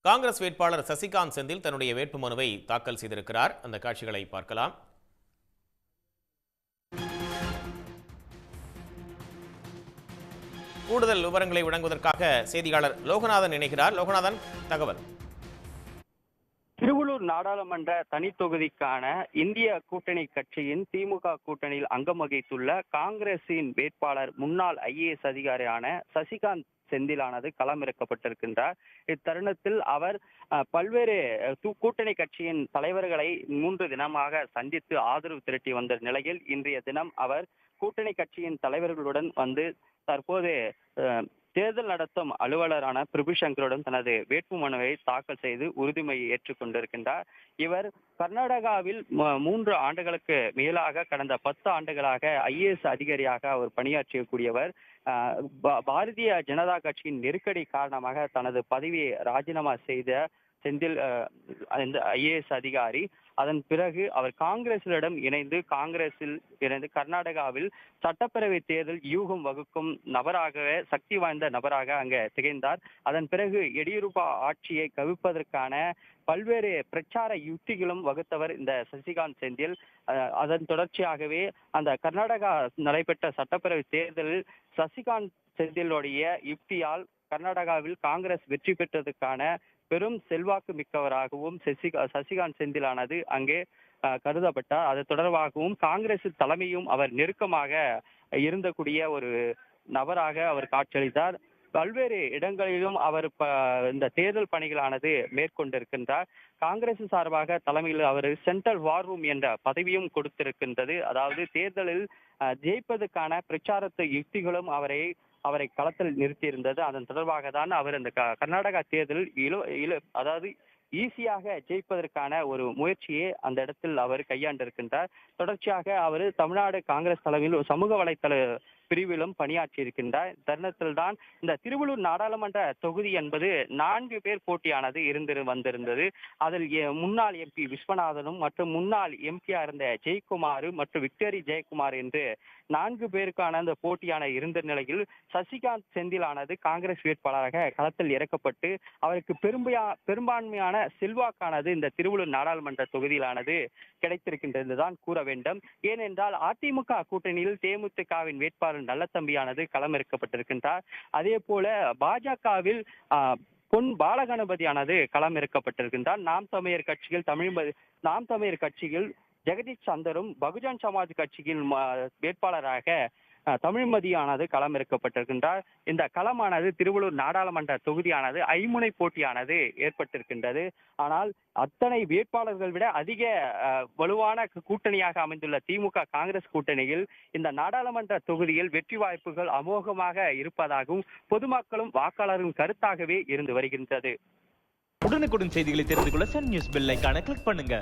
காங்கிரஸ் வேட்பாளர் சசிகாந்த் செந்தில் தன்னுடைய வேட்புமனுவை தாக்கல் செய்திருக்கிறார். அந்த காட்சிகளை பார்க்கலாம். கூடுதல் விவரங்களை வழங்குவதற்காக செய்தியாளர் லோகநாதன் இணைகிறார். லோகநாதன், தகவல். திருவள்ளூர் நாடாளுமன்ற தனி தொகுதிக்கான இந்திய கூட்டணி கட்சியின் திமுக கூட்டணியில் அங்கம் வகித்துள்ள காங்கிரசின் வேட்பாளர் முன்னாள் IAS அதிகாரியான சசிகாந்த் செந்திலானது களமிறக்கப்பட்டிருக்கின்றார். இத்தருணத்தில் அவர் பல்வேறு கூட்டணி கட்சியின் தலைவர்களை 3 தினமாக சந்தித்து ஆதரவு திரட்டி வந்த நிலையில் இன்றைய தினம் அவர் கூட்டணி கட்சியின் தலைவர்களுடன் வந்து தற்போது தேர்தல் நடத்தும் அலுவலரான பிரபுசங்கருடன் தனது வேட்புமனுவை தாக்கல் செய்து உறுதிமொழி ஏற்றுக்கொண்டிருக்கின்றார். இவர் கர்நாடகாவில் 3 ஆண்டுகளுக்கு மேலாக கடந்த 10 ஆண்டுகளாக IAS அதிகாரியாக அவர் பணியாற்றக்கூடியவர். பாரதிய ஜனதா கட்சியின் நெருக்கடி காரணமாக தனது பதவியை ராஜினாமா செய்த செந்தில் IAS அதிகாரி அதன் பிறகு அவர் காங்கிரசிடம் இணைந்து கர்நாடகாவில் சட்டப்பேரவை தேர்தல் யூகம் வகுக்கும் நபராகவே சக்தி வாய்ந்த நபராக அங்கே திகழ்ந்தார். அதன் பிறகு எடியூரப்பா ஆட்சியை கவிழ்ப்பதற்கான பல்வேறு பிரச்சார யுக்திகளும் வகுத்தவர் இந்த சசிகாந்த் செந்தில். அதன் தொடர்ச்சியாகவே அந்த கர்நாடகா நடைபெற்ற சட்டப்பேரவை தேர்தலில் சசிகாந்த் செந்திலுடைய யுக்தியால் கர்நாடகாவில் காங்கிரஸ் வெற்றி பெற்றதுக்கான பெரும் செல்வாக்கு மிக்கவராகவும் சசிகாந்த் செந்திலானது அங்கே கருதப்பட்டார். அது தொடர்பாகவும் காங்கிரஸ் தலைமையும் அவர் நெருக்கமாக இருந்தக்கூடிய ஒரு நபராக அவர் காட்சியளித்தார். பல்வேறு இடங்களிலும் அவர் இந்த தேர்தல் பணிகளானது மேற்கொண்டிருக்கின்றார். காங்கிரஸ் சார்பாக தலைமையில் அவர் சென்ட்ரல் வார் ரூம் என்ற பதவியும் கொடுத்திருக்கின்றது. அதாவது தேர்தலில் ஜெயிப்பதற்கான பிரச்சாரத்து யுக்திகளும் அவரை களத்தில் நிறுத்தியிருந்தது. அதன் தொடர்பாக தான் அவர் இந்த கர்நாடகா தேர்தலில் அதாவது ஈஸியாக ஜெயிப்பதற்கான ஒரு முயற்சியை அந்த இடத்தில் அவர் கையாண்டிருக்கின்றார். தொடர்ச்சியாக அவர் தமிழ்நாடு காங்கிரஸ் தலைமையில் சமூக வலைத்தள பிரிவிலும் பணியாற்றி இருக்கின்றார். தருணத்தில் தான் இந்த திருவள்ளூர் நாடாளுமன்ற தொகுதி என்பது 4 பேர் போட்டியானது வந்திருந்தது. அதில் முன்னாள் MP விஸ்வநாதனும் மற்றும் முன்னாள் MP இருந்த ஜெயக்குமார் மற்றும் விக்டரி ஜெயக்குமார் என்று 4 பேருக்கான அந்த போட்டியான இருந்த நிலையில் சசிகாந்த் செந்திலானது காங்கிரஸ் வேட்பாளராக களத்தில் இறக்கப்பட்டு அவருக்கு பெரும்பான்மையான செல்வாக்கானது இந்த திருவள்ளூர் நாடாளுமன்ற தொகுதியிலானது கிடைத்திருக்கின்றதுதான் கூற வேண்டும். ஏனென்றால் அதிமுக கூட்டணியில் தேமுதிகவின் வேட்பாளர் நல்லதம்பியானது களமிறக்கப்பட்டிருக்கின்றார். அதே போல பாஜகவில் பொன் பாலகணபதியானது களமிறக்கப்பட்டிருக்கின்றார். நாம் தமிழர் கட்சியில் ஜெகதீஷ் சந்தரும் பகுஜன் சமாஜ் கட்சியின் வேட்பாளராக தமிழ்மதியானது களமிறக்கப்பட்டிருக்கின்றார். இந்த களமானது திருவள்ளூர் நாடாளுமன்ற தொகுதியானது ஐமுனை போட்டியானது ஏற்பட்டிருக்கின்றது. ஆனால் அத்தனை வேட்பாளர்கள் விட அதிக வலுவான கூட்டணியாக அமைந்துள்ள திமுக காங்கிரஸ் கூட்டணியில் இந்த நாடாளுமன்ற தொகுதியில் வெற்றி வாய்ப்புகள் அமோகமாக இருப்பதாகவும் பொதுமக்களும் வாக்காளரும் கருத்தாகவே இருந்து வருகின்றது. உடனுக்குடன் செய்திகளை தெரிந்து கொள்ள சன் நியூஸ் பெல் ஐகானை கிளிக் பண்ணுங்க.